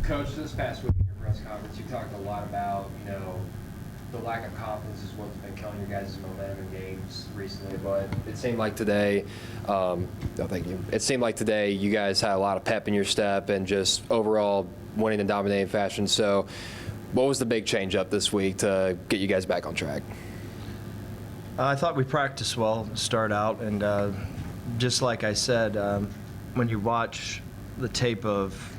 Coach, this past week in your press conference, you talked a lot about, the lack of confidence is what's been killing your guys' momentum in games recently. But it seemed like today, thank you. It seemed like today you guys had a lot of pep in your step and just overall winning in dominating fashion. So, what was the big change up this week to get you guys back on track? I thought we practiced well to start out, and just like I said, when you watch the tape of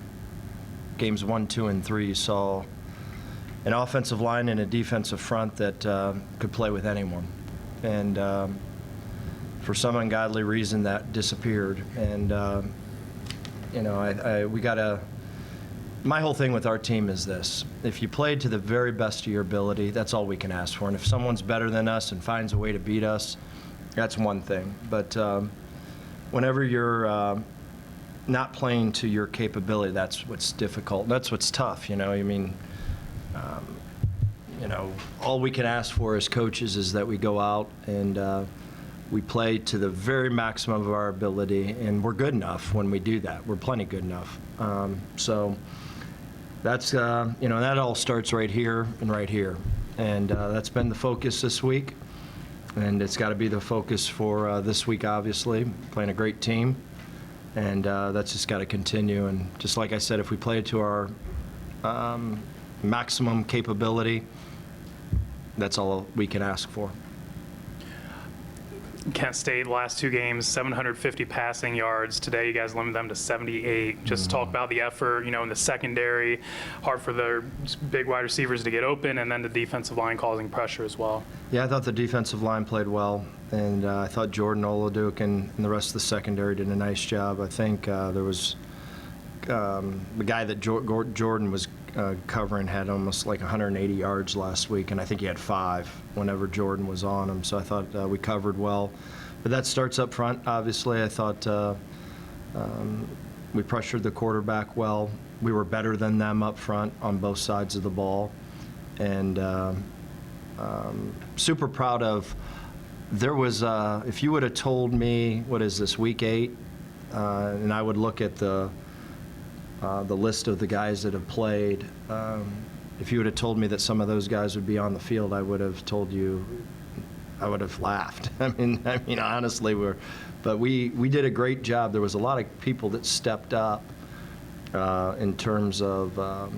games 1, 2, and 3, you saw an offensive line and a defensive front that could play with anyone. And for some ungodly reason, that disappeared. And, we got to – my whole thing with our team is this. If you played to the very best of your ability, that's all we can ask for. And if someone's better than us and finds a way to beat us, that's one thing. But whenever you're not playing to your capability, that's what's difficult. That's what's tough, all we can ask for as coaches is that we go out and we play to the very maximum of our ability, and we're good enough when we do that. We're plenty good enough. So that's, that all starts right here and right here. And that's been the focus this week, and it's got to be the focus for this week, obviously, playing a great team. And that's just got to continue. And just like I said, if we play to our maximum capability, that's all we can ask for. Kent State, last 2 games, 750 passing yards. Today, you guys limited them to 78. Just talk about the effort, in the secondary, hard for their big wide receivers to get open, and then the defensive line causing pressure as well. Yeah, I thought the defensive line played well, and I thought Jordan Oladuk and the rest of the secondary did a nice job. I think there was the guy that Jordan was covering had almost like 180 yards last week, and I think he had 5 whenever Jordan was on him. So I thought we covered well. But that starts up front, obviously. I thought we pressured the quarterback well. We were better than them up front on both sides of the ball. And super proud of, there was, if you would have told me, what is this, week 8, and I would look at the list of the guys that have played. If you would have told me that some of those guys would be on the field, I would have told you, I would have laughed. I mean, honestly, we did a great job. There was a lot of people that stepped up in terms of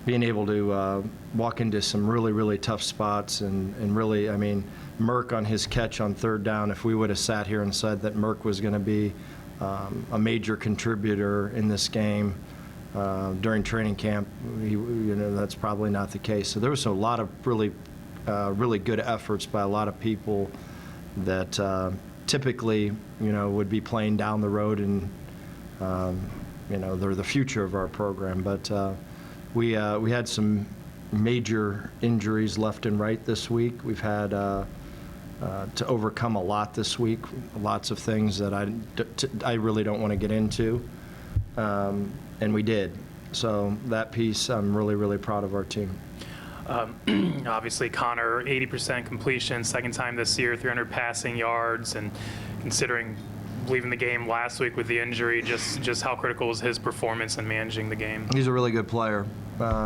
being able to walk into some really, really tough spots and really, Merck on his catch on 3rd down, if we would have sat here and said that Merck was going to be a major contributor in this game during training camp, that's probably not the case. So there was a lot of really, really good efforts by a lot of people that typically, would be playing down the road, and they're the future of our program. But we had some major injuries left and right this week. We've had to overcome a lot this week, lots of things that I really don't want to get into, and we did. So that piece, I'm really, really proud of our team. Obviously, Connor, 80% completion, 2nd time this year, 300 passing yards, and considering leaving the game last week with the injury, just how critical was his performance in managing the game? He's a really good player.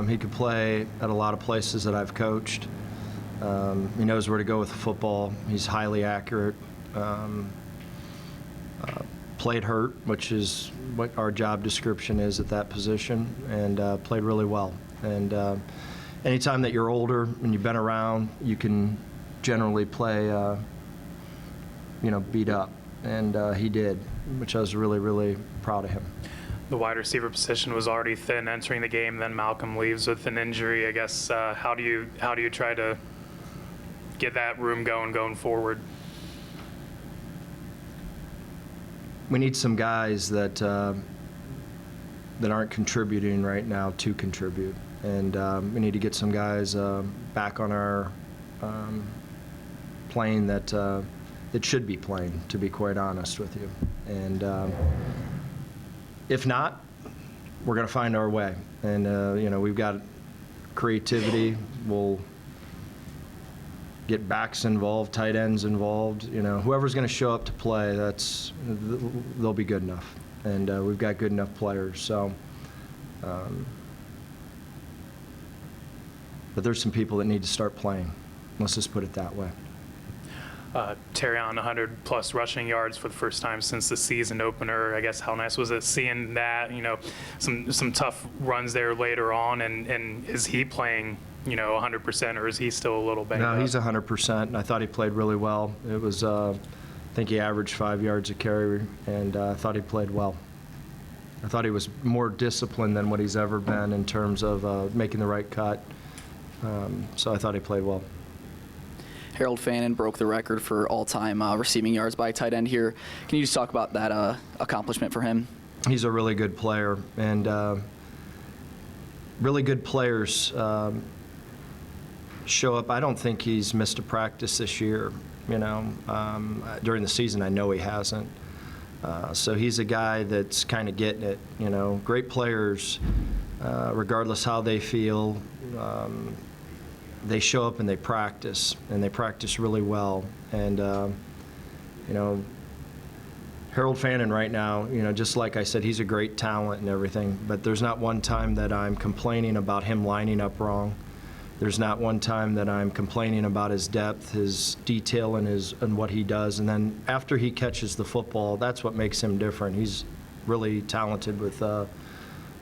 He could play at a lot of places that I've coached. He knows where to go with the football. He's highly accurate. Played hurt, which is what our job description is at that position, and played really well. And anytime that you're older and you've been around, you can generally play, beat up. And he did, which I was really, really proud of him. The wide receiver position was already thin entering the game. Then Malcolm leaves with an injury. I guess how do you try to get that room going forward? We need some guys that aren't contributing right now to contribute, and we need to get some guys back on our plane that should be playing, to be quite honest with you. And if not, we're going to find our way. And we've got creativity. get backs involved, tight ends involved. Whoever's going to show up to play, they'll be good enough, and we've got good enough players. So, but there's some people that need to start playing. Let's just put it that way. Terry on 100-plus rushing yards for the first time since the season opener. I guess how nice was it seeing that? Some tough runs there later on, and is he playing 100%, or is he still a little banged up? No, he's 100%, and I thought he played really well. It was, I think he averaged 5 yards a carry, and I thought he played well. I thought he was more disciplined than what he's ever been in terms of making the right cut. So I thought he played well. Harold Fannin broke the record for all-time receiving yards by a tight end here. Can you just talk about that accomplishment for him? He's a really good player, and really good players show up. I don't think he's missed a practice this year. During the season, I know he hasn't. So he's a guy that's kind of getting it. Great players, regardless how they feel. They show up and they practice really well. And, Harold Fannin right now, just like I said, he's a great talent and everything, but there's not one time that I'm complaining about him lining up wrong. There's not one time that I'm complaining about his depth, his detail, and what he does. And then after he catches the football, that's what makes him different. He's really talented with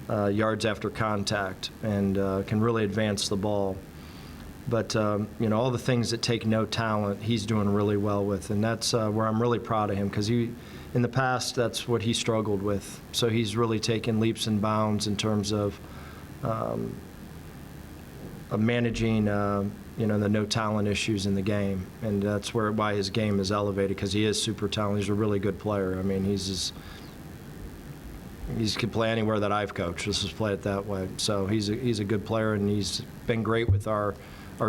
yards after contact and can really advance the ball. But, all the things that take no talent, he's doing really well with. And that's where I'm really proud of him, because in the past, that's what he struggled with. So he's really taken leaps and bounds in terms of managing, the no talent issues in the game. And that's why his game is elevated, because he is super talented. He's a really good player. I mean, he can play anywhere that I've coached. Let's just play it that way. So he's a good player, and he's been great with our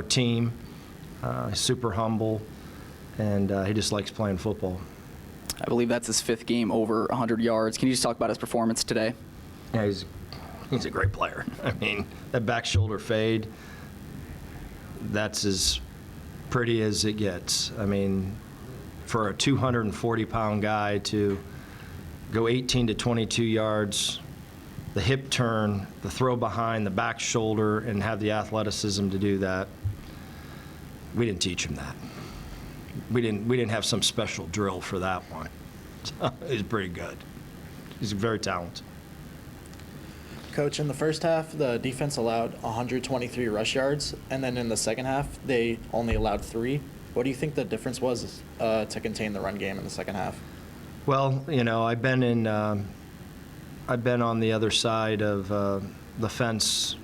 team. He's super humble, and he just likes playing football. I believe that's his 5th game over 100 yards. Can you just talk about his performance today? Yeah, he's a great player. I mean, that back shoulder fade, that's as pretty as it gets. I mean, for a 240-pound guy to go 18 to 22 yards, the hip turn, the throw behind, the back shoulder, and have the athleticism to do that. We didn't teach him that. We didn't have some special drill for that one. So he's pretty good. He's very talented. Coach, in the first half, the defense allowed 123 rush yards, and then in the second half, they only allowed 3. What do you think the difference was to contain the run game in the second half? Well, I've been on the other side of the fence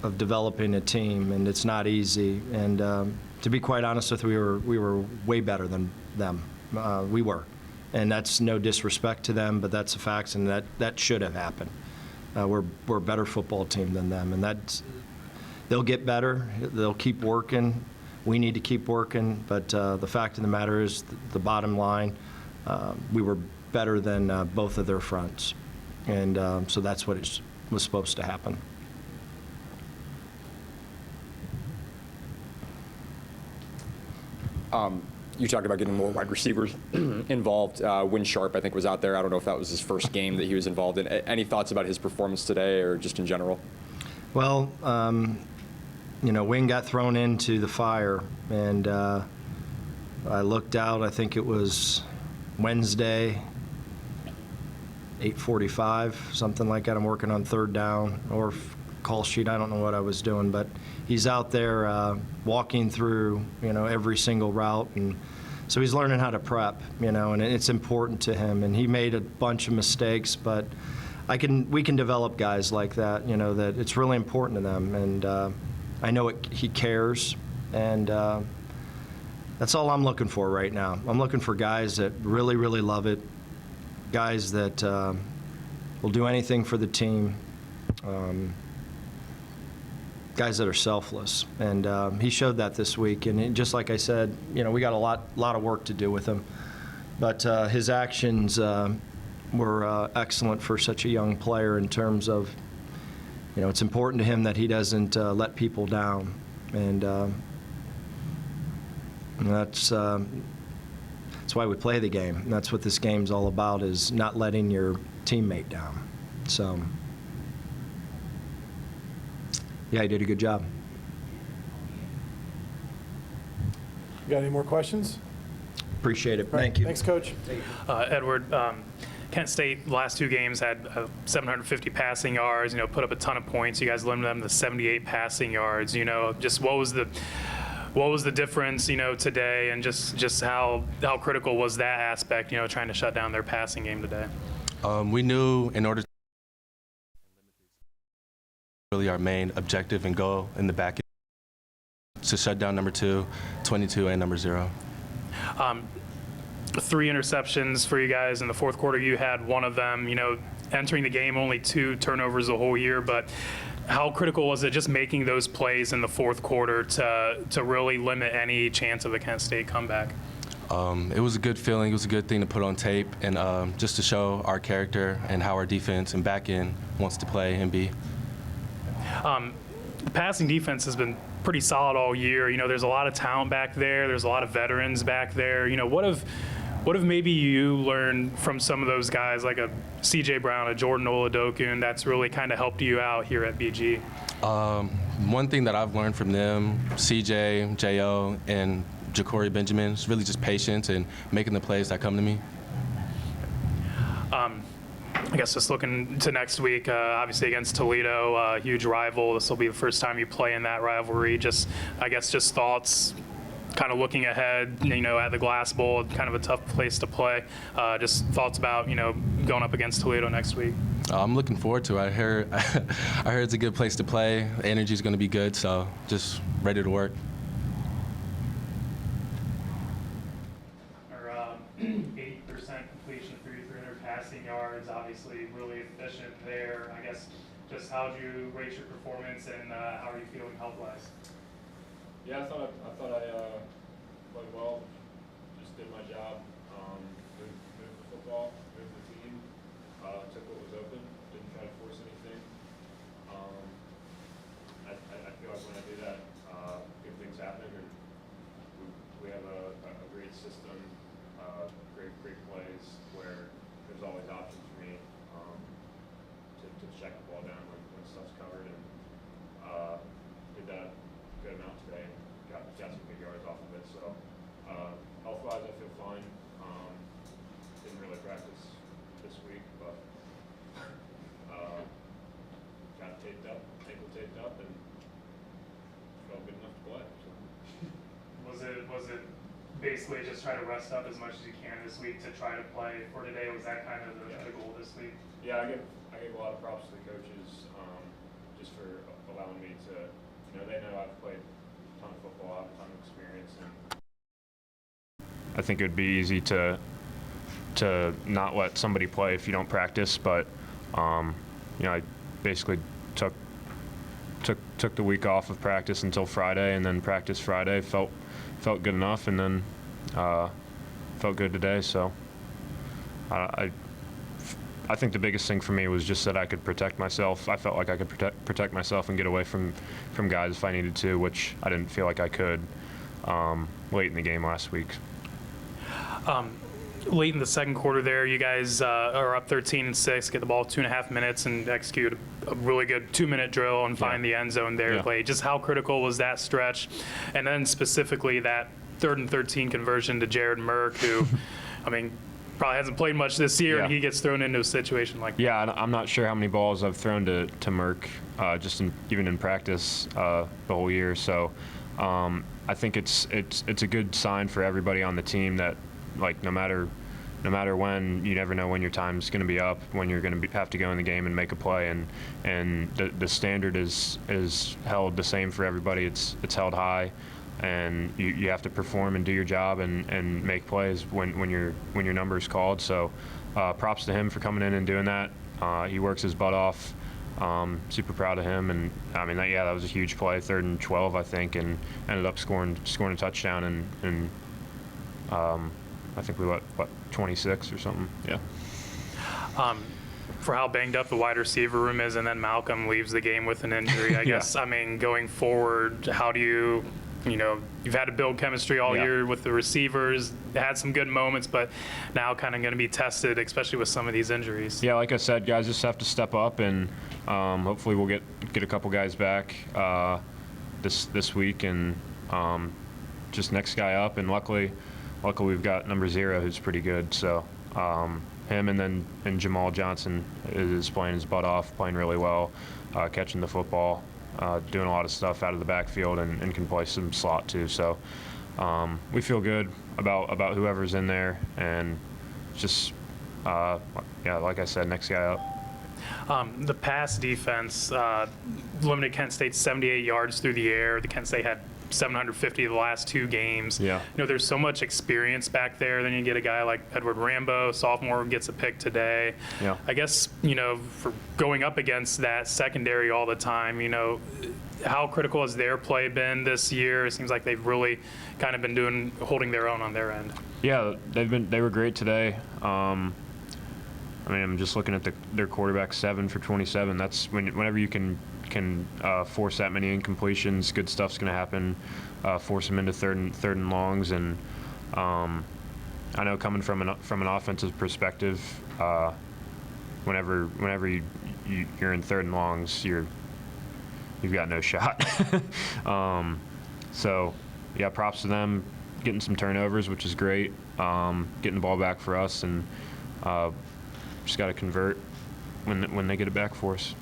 of developing a team, and it's not easy. And to be quite honest with you, we were way better than them. We were, and that's no disrespect to them, but that's the facts, and that should have happened. We're a better football team than them, and they'll get better. They'll keep working. We need to keep working, but the fact of the matter is, the bottom line, we were better than both of their fronts. And so that's what was supposed to happen. You talked about getting more wide receivers involved. Win Sharp, I think, was out there. I don't know if that was his first game that he was involved in. Any thoughts about his performance today, or just in general? Well, Wing got thrown into the fire, and I looked out. I think it was Wednesday, 8:45, something like that. I'm working on 3rd down or call sheet. I don't know what I was doing, but he's out there walking through, every single route, and so he's learning how to prep, and it's important to him. And he made a bunch of mistakes, but we can develop guys like that, that it's really important to them, and I know he cares, and that's all I'm looking for right now. I'm looking for guys that really, really love it, guys that will do anything for the team, guys that are selfless. And he showed that this week. And just like I said, we got a lot of work to do with him. But his actions were excellent for such a young player in terms of, it's important to him that he doesn't let people down. And And that's why we play the game. And that's what this game's all about, is not letting your teammate down. So, yeah, he did a good job. You got any more questions? Appreciate it. All right, Thank you. Thanks, Coach. Edward, Kent State last two games had 750 passing yards, put up a ton of points. You guys limited them to 78 passing yards. Just what was the difference, today, and just how critical was that aspect, trying to shut down their passing game today? We knew in order to really our main objective and goal in the back to shut down number 2, 22, and number 0. 3 interceptions for you guys in the fourth quarter. You had one of them, entering the game, only 2 turnovers the whole year, but how critical was it just making those plays in the fourth quarter to really limit any chance of a Kent State comeback? It was a good feeling. It was a good thing to put on tape and just to show our character and how our defense and back end wants to play and be. The passing defense has been pretty solid all year. There's a lot of talent back there. There's a lot of veterans back there. What have maybe you learned from some of those guys, like a C.J. Brown, a Jordan Oladokun, that's really kind of helped you out here at BG? One thing that I've learned from them, C.J., J.O., and Ja'Cory Benjamin, is really just patience and making the plays that come to me. I guess just looking to next week, obviously against Toledo, a huge rival. This will be the first time you play in that rivalry. Just thoughts, kind of looking ahead, at the Glass Bowl, kind of a tough place to play. Just thoughts about, going up against Toledo next week. I'm looking forward to it. I heard it's a good place to play. The energy is going to be good, so just ready to work. 80% completion for your 300 passing yards, obviously really efficient there. I guess just how do you rate your performance, and how are you feeling health-wise? Yeah, I thought I played well. Just did my job. Moved the football, moved the team. Took what was open. Didn't try to force anything. I feel like when I do that, good things happen. And we have a great system, great plays where there's always options for me to check the ball down when stuff's covered, and did that a good amount today and got some big yards off of it. So health-wise, I feel fine. Didn't really practice this week, but got taped up, ankle taped up, and felt good enough to play. So. Was it basically just try to rest up as much as you can this week to try to play for today? Was that kind of the goal this week? Yeah, I give a lot of props to the coaches just for allowing me to, they know I've played a ton of football, I have a ton of experience, and I think it would be easy to not let somebody play if you don't practice, but I basically took the week off of practice until Friday, and then practiced Friday, felt good enough, and then felt good today. So I think the biggest thing for me was just that I could protect myself. I felt like I could protect myself and get away from guys if I needed to, which I didn't feel like I could late in the game last week. Late in the second quarter there, you guys are up 13-6, get the ball 2.5 minutes, and execute a really good 2-minute drill and find the end zone there late. Just how critical was that stretch? And then specifically that 3rd and 13 conversion to Jared Merck, who, probably hasn't played much this year, and he gets thrown into a situation like that. Yeah, I'm not sure how many balls I've thrown to Merck, even in practice the whole year. So I think it's a good sign for everybody on the team that, like, no matter when, you never know when your time's going to be up, when you're going to have to go in the game and make a play, and the standard is held the same for everybody. It's held high, and you have to perform and do your job and make plays when your number is called. So props to him for coming in and doing that. He works his butt off. Super proud of him, and that was a huge play, 3rd and 12, I think, and ended up scoring a touchdown, and I think we let 26 or something. Yeah. For how banged up the wide receiver room is, and then Malcolm leaves the game with an injury. I guess, going forward, how do you you've had to build chemistry all Yeah. year with the receivers, had some good moments, but now kind of going to be tested, especially with some of these injuries. Yeah, like I said, guys just have to step up, and hopefully we'll get a couple guys back this week, and just next guy up. And luckily we've got number 0, who's pretty good. So him and Jamal Johnson is playing his butt off, playing really well, catching the football, doing a lot of stuff out of the backfield, and can play some slot too. So we feel good about whoever's in there, and just yeah, like I said, next guy up. The pass defense limited Kent State 78 yards through the air. The Kent State had 750 the last 2 games. Yeah. There's so much experience back there. Then you get a guy like Edward Rambo, sophomore, gets a pick today. Yeah. I guess, for going up against that secondary all the time, how critical has their play been this year? It seems like they've really kind of been holding their own on their end. Yeah, they were great today. I'm just looking at their quarterback, 7 for 27. That's whenever you can force that many incompletions, good stuff's going to happen. Force them into third and longs, and I know coming from an offensive perspective, whenever you're in third and longs, you've got no shot. So yeah, props to them getting some turnovers, which is great. Getting the ball back for us, and just got to convert when they get it back for us.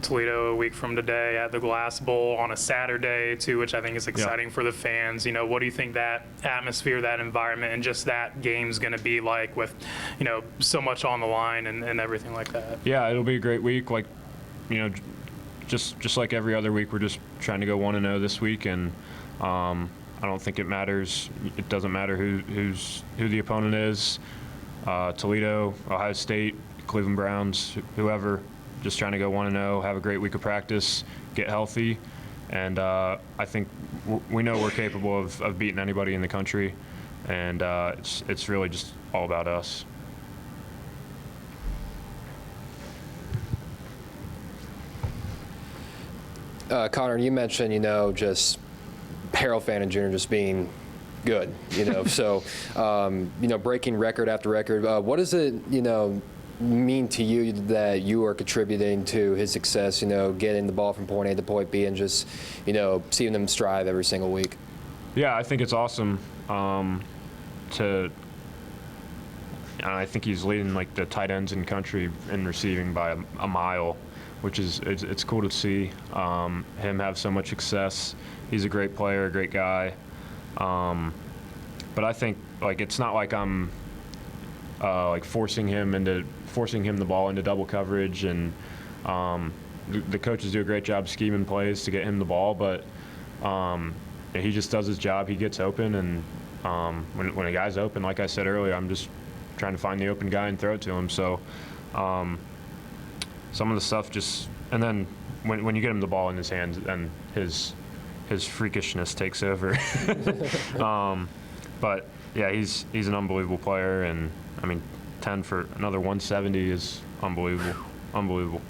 Toledo a week from today at the Glass Bowl on a Saturday too, which I think is exciting for the fans. What do you think that atmosphere, that environment, and just that game's going to be like with, so much on the line and everything like that? Yeah, it'll be a great week. Like, just like every other week, we're just trying to go 1-0 this week, and I don't think it matters. It doesn't matter who the opponent is. Toledo, Ohio State, Cleveland Browns, whoever. Just trying to go 1-0, have a great week of practice, get healthy, and I think we know we're capable of beating anybody in the country, and it's really just all about us. Connor, you mentioned, just Harold Fannin Jr. just being good, so, breaking record after record. What does it, mean to you that you are contributing to his success, getting the ball from point A to point B and just, seeing them strive every single week? Yeah, I think it's awesome I think he's leading like the tight ends in country in receiving by a mile, which is it's cool to see him have so much success. He's a great player, a great guy. But I think like it's not like I'm like forcing him the ball into double coverage, and the coaches do a great job scheming plays to get him the ball, but he just does his job. He gets open, and when a guy's open, like I said earlier, I'm just trying to find the open guy and throw it to him. So some of the stuff just, and then when you get him the ball in his hands, then his freakishness takes over. But yeah, he's an unbelievable player, and 10 for another 170 is unbelievable.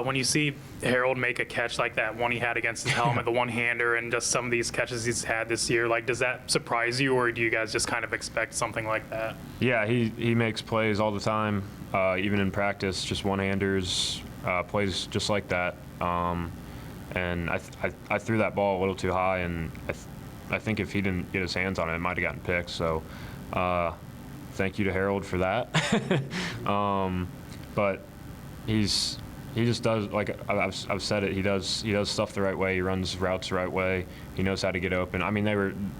When you see Harold make a catch like that one he had against his helmet, the one-hander, and just some of these catches he's had this year, like, does that surprise you, or do you guys just kind of expect something like that? Yeah, he makes plays all the time, even in practice, just one-handers, plays just like that. And I threw that ball a little too high, and I think if he didn't get his hands on it, it might have gotten picked. So thank you to Harold for that. But he just does, like I've said it, he does stuff the right way. He runs routes the right way. He knows how to get open.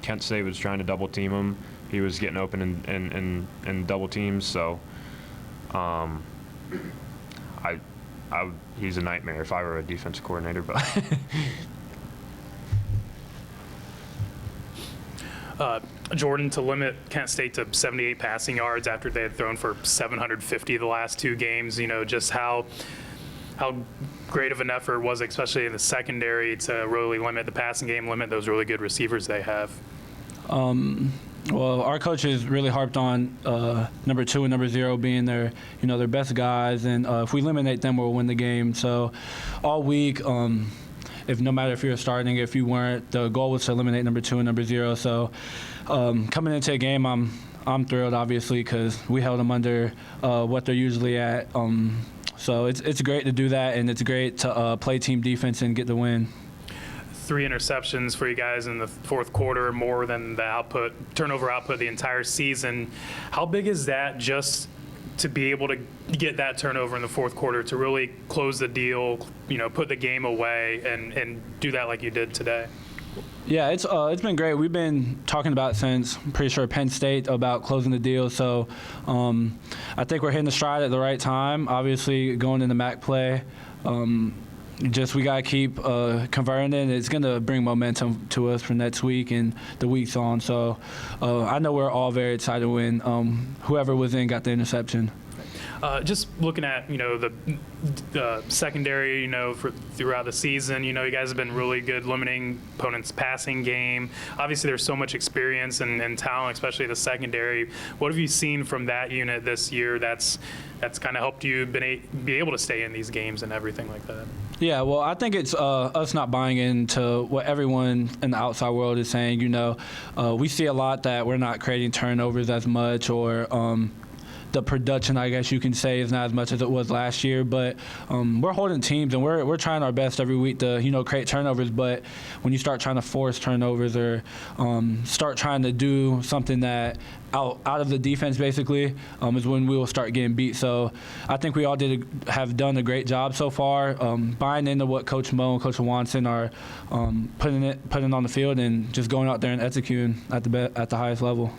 Kent State was trying to double team him. He was getting open in double teams. So he's a nightmare if I were a defensive coordinator. But Jordan, to limit Kent State to 78 passing yards after they had thrown for 750 the last 2 games, just how great of an effort was it, especially in the secondary, to really limit the passing game, limit those really good receivers they have? Well, our coaches really harped on number 2 and number 0 being their best guys, and if we eliminate them, we'll win the game. So all week, if no matter if you're starting, if you weren't, the goal was to eliminate number 2 and number 0. So coming into a game, I'm thrilled, obviously, because we held them under what they're usually at. So it's great to do that, and it's great to play team defense and get the win. 3 interceptions for you guys in the fourth quarter, more than the turnover output the entire season. How big is that just to be able to get that turnover in the fourth quarter to really close the deal, put the game away and do that like you did today? Yeah, it's been great. We've been talking about it since, I'm pretty sure, Penn State about closing the deal. So I think we're hitting the stride at the right time. Obviously, going into MAC play, we got to keep converting it. It's going to bring momentum to us for next week and the weeks on. So I know we're all very excited to win. Whoever was in got the interception. Just looking at the secondary, throughout the season, you guys have been really good limiting opponents' passing game. Obviously, there's so much experience and talent, especially the secondary. What have you seen from that unit this year that's kind of helped you be able to stay in these games and everything like that? Yeah, well, I think it's us not buying into what everyone in the outside world is saying. We see a lot that we're not creating turnovers as much, or the production, I guess you can say, is not as much as it was last year. But we're holding teams, and we're trying our best every week to create turnovers. But when you start trying to force turnovers or start trying to do something that out of the defense, basically, is when we will start getting beat. So I think we all have done a great job so far, buying into what Coach Mo and Coach Watson are putting on the field, and just going out there and executing at the highest level.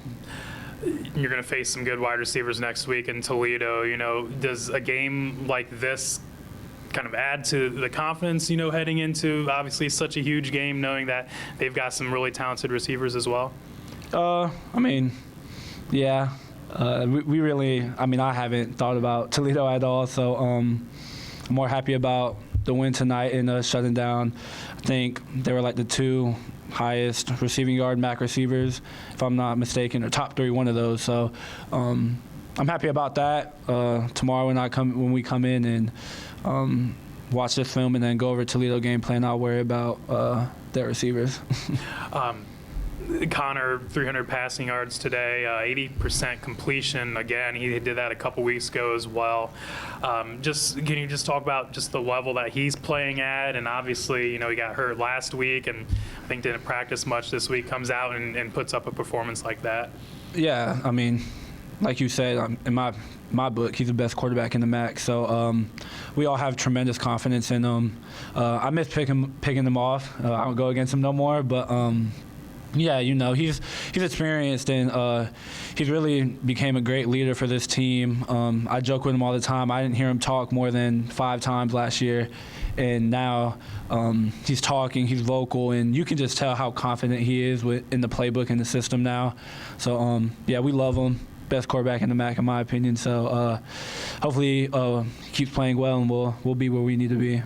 You're going to face some good wide receivers next week in Toledo. Does a game like this kind of add to the confidence, heading into obviously such a huge game, knowing that they've got some really talented receivers as well? Yeah. We really, I haven't thought about Toledo at all, so I'm more happy about the win tonight and shutting down. I think they were like the 2 highest receiving yard MAC receivers, if I'm not mistaken, or top 3, one of those. So I'm happy about that. Tomorrow when we come in and watch this film and then go over Toledo game plan, I'll worry about their receivers. Connor, 300 passing yards today, 80% completion. Again, he did that a couple weeks ago as well. Can you just talk about just the level that he's playing at? And obviously, he got hurt last week and I think didn't practice much this week. Comes out and puts up a performance like that. Yeah, like you said, in my book, he's the best quarterback in the MAC. So we all have tremendous confidence in him. I miss picking him off. I don't go against him no more, but. Yeah, he's experienced, and he's really became a great leader for this team. I joke with him all the time. I didn't hear him talk more than 5 times last year, and now he's talking, he's vocal, and you can just tell how confident he is in the playbook and the system now. So, yeah, we love him. Best quarterback in the MAC, in my opinion. So hopefully he keeps playing well, and we'll be where we need to be.